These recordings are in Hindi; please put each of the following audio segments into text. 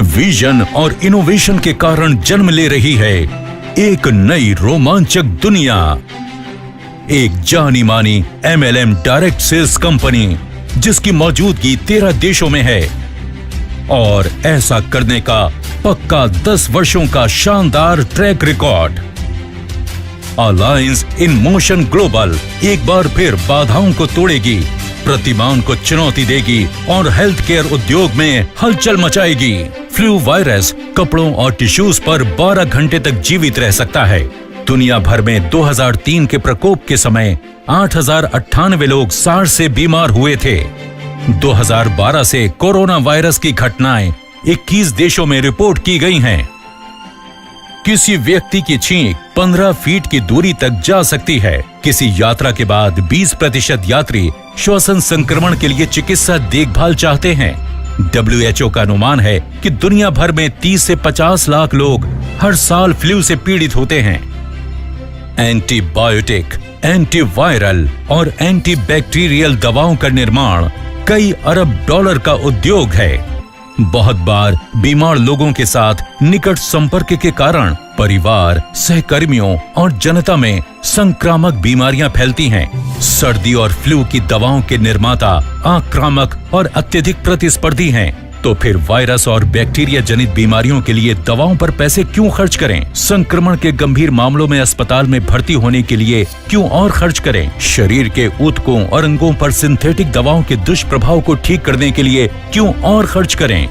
विजन और इनोवेशन के कारण जन्म ले रही है एक नई रोमांचक दुनिया। एक जानी मानी MLM डायरेक्ट सेल्स कंपनी जिसकी मौजूदगी 13 देशों में है और ऐसा करने का पक्का 10 वर्षों का शानदार track record. Alliance in motion global एक बार फिर बाधाओं को तोड़ेगी, प्रतिमान को चुनौती देगी और हेल्थ केयर उद्योग में हलचल मचाएगी। फ्लू वायरस कपड़ों और टिश्यूज पर 12 घंटे तक जीवित रह सकता है। दुनिया भर में 2003 के प्रकोप के समय 8,098 लोग सार्स से बीमार हुए थे। 2012 से कोरोना वायरस की घटनाएं 21 देशों में रिपोर्ट की गई हैं। किसी व्यक्ति की छींक 15 फीट की दूरी तक जा सकती है। किसी यात्रा के बाद 20% यात्री श्वसन संक्रमण के लिए चिकित्सा देखभाल चाहते हैं। WHO का अनुमान है कि दुनिया भर में 30 से 50 लाख लोग हर साल फ्लू से पीड़ित होते हैं। एंटीबायोटिक, एंटीवायरल और एंटीबैक्टीरियल दवाओं का निर्माण कई अरब डॉलर का उद्योग है। बहुत बार बीमार लोगों के साथ निकट संपर्क के कारण परिवार, सहकर्मियों और जनता में संक्रामक बीमारियां फैलती हैं। सर्दी और फ्लू की दवाओं के निर्माता आक्रामक और अत्यधिक प्रतिस्पर्धी हैं। तो फिर वायरस और बैक्टीरिया जनित बीमारियों के लिए दवाओं पर पैसे क्यों खर्च करें? संक्रमण के गंभीर मामलों में अस्पताल में भर्ती होने के लिए क्यों और खर्च करें? शरीर के ऊतकों और अंगों पर सिंथेटिक दवाओं के दुष्प्रभाव को ठीक करने के लिए क्यों और खर्च करें?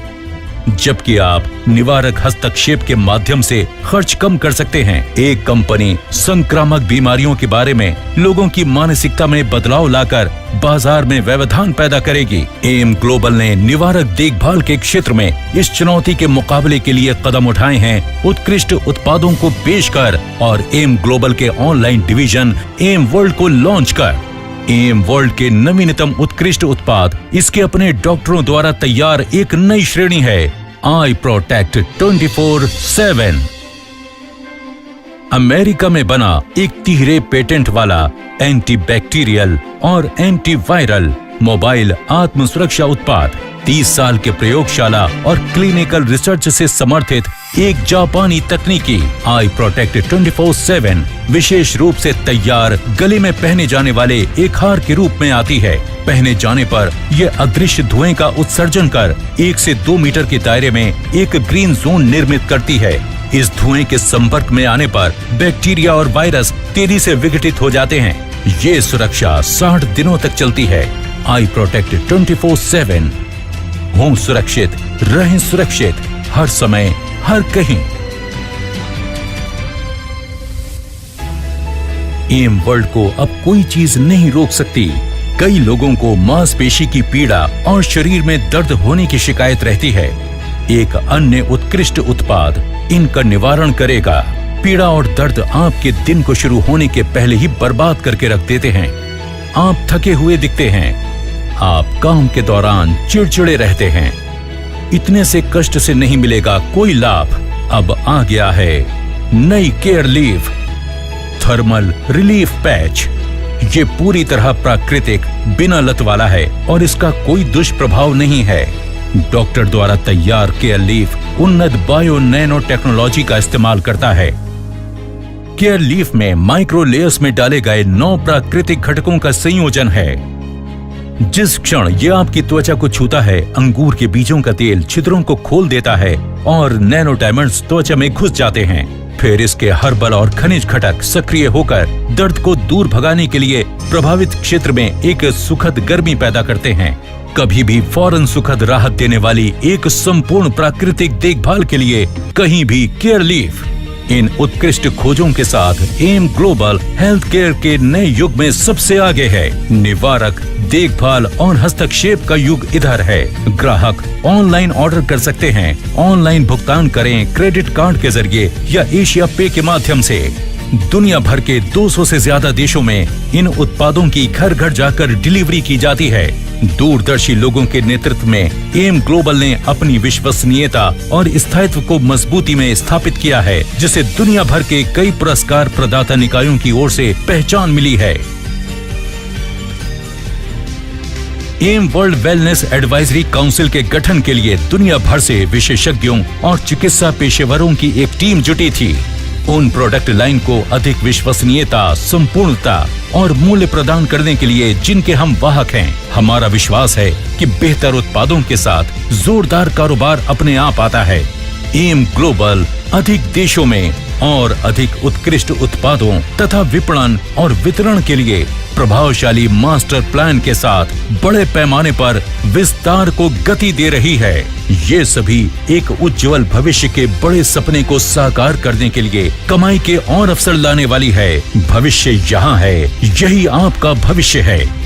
जबकि आप निवारक हस्तक्षेप के माध्यम से खर्च कम कर सकते हैं। एक कंपनी संक्रामक बीमारियों के बारे में लोगों की मानसिकता में बदलाव लाकर बाजार में व्यवधान पैदा करेगी। एम ग्लोबल ने निवारक देखभाल के क्षेत्र में इस चुनौती के मुकाबले के लिए कदम उठाए हैं, उत्कृष्ट उत्पादों को पेश कर और एम ग्लोबल के ऑनलाइन डिवीजन एम वर्ल्ड को लॉन्च कर। एम वर्ल्ड के नवीनतम उत्कृष्ट उत्पाद इसके अपने डॉक्टरों द्वारा तैयार एक नई श्रेणी है, आई प्रोटेक्ट 24/7। अमेरिका में बना एक तिहरे पेटेंट वाला एंटीबैक्टीरियल और एंटीवायरल मोबाइल आत्म सुरक्षा उत्पाद 30 साल के प्रयोगशाला और क्लिनिकल रिसर्च से समर्थित एक जापानी तकनीकी आई प्रोटेक्ट 24/7 विशेष रूप से तैयार गले में पहने जाने वाले एक हार के रूप में आती है। पहने जाने पर यह अदृश्य धुएं का उत्सर्जन कर 1 से 2 मीटर के दायरे में एक ग्रीन जोन निर्मित करती है। इस धुएं के संपर्क में आने पर बैक्टीरिया और वायरस तेजी से विघटित हो जाते हैं। ये सुरक्षा 60 दिनों तक चलती है। आई प्रोटेक्ट 24/7। हों सुरक्षित, रहें सुरक्षित, हर समय, हर कहीं। एम वर्ल्ड को अब कोई चीज नहीं रोक सकती। कई लोगों को मांसपेशी की पीड़ा और शरीर में दर्द होने की शिकायत रहती है। एक अन्य उत्कृष्ट उत्पाद इनका निवारण करेगा। पीड़ा और दर्द आपके दिन को शुरू होने के पहले ही बर्बाद करके रख देते हैं। आप थके हुए दिखते हैं, आप काम के दौरान चिड़चिड़े रहते हैं। इतने से कष्ट से नहीं मिलेगा कोई लाभ। अब आ गया है नई care leaf thermal relief patch. ये पूरी तरह प्राकृतिक, बिना लत वाला है और इसका कोई दुष्प्रभाव नहीं है। डॉक्टर द्वारा तैयार केयर लीफ उन्नत बायो नैनो टेक्नोलॉजी का इस्तेमाल करता है। केयर लीफ में माइक्रो लेयर्स में डाले गए 9 प्राकृतिक घटकों का संयोजन है। जिस क्षण ये आपकी त्वचा को छूता है, अंगूर के बीजों का तेल छिद्रों को खोल देता है और नैनो डायमंड्स त्वचा में घुस जाते हैं। फिर इसके हर्बल और खनिज घटक सक्रिय होकर दर्द को दूर भगाने के लिए प्रभावित क्षेत्र में एक सुखद गर्मी पैदा करते हैं। कभी भी फौरन सुखद राहत देने वाली एक संपूर्ण प्राकृतिक देखभाल के लिए कहीं भी केयर लीफ। इन उत्कृष्ट खोजों के साथ एम ग्लोबल हेल्थ केयर के नए युग में सबसे आगे है। निवारक, देखभाल और हस्तक्षेप का युग इधर है। ग्राहक ऑनलाइन ऑर्डर कर सकते हैं। ऑनलाइन भुगतान करें क्रेडिट कार्ड के जरिए या एशिया पे के माध्यम से। दुनिया भर के 200 से ज्यादा देशों में इन उत्पादों की घर घर जाकर डिलीवरी की जाती है। दूरदर्शी लोगों के नेतृत्व में एम ग्लोबल ने अपनी विश्वसनीयता और स्थायित्व को मजबूती में स्थापित किया है, जिसे दुनिया भर के कई पुरस्कार प्रदाता निकायों की ओर से पहचान मिली है। M world wellness advisory council के गठन के लिए दुनिया भर से विशेषज्ञों और चिकित्सा पेशेवरों की एक टीम जुटी थी। उन प्रोडक्ट लाइन को अधिक विश्वसनीयता, संपूर्णता और मूल्य प्रदान करने के लिए जिनके हम वाहक हैं। हमारा विश्वास है कि बेहतर उत्पादों के साथ जोरदार कारोबार अपने आप आता है। एम ग्लोबल अधिक देशों में और अधिक उत्कृष्ट उत्पादों तथा विपणन और वितरण के लिए प्रभावशाली मास्टर प्लान के साथ बड़े पैमाने पर विस्तार को गति दे रही है। ये सभी एक उज्जवल भविष्य के बड़े सपने को साकार करने के लिए कमाई के और अवसर लाने वाली है। भविष्य यहाँ है, यही आपका भविष्य है।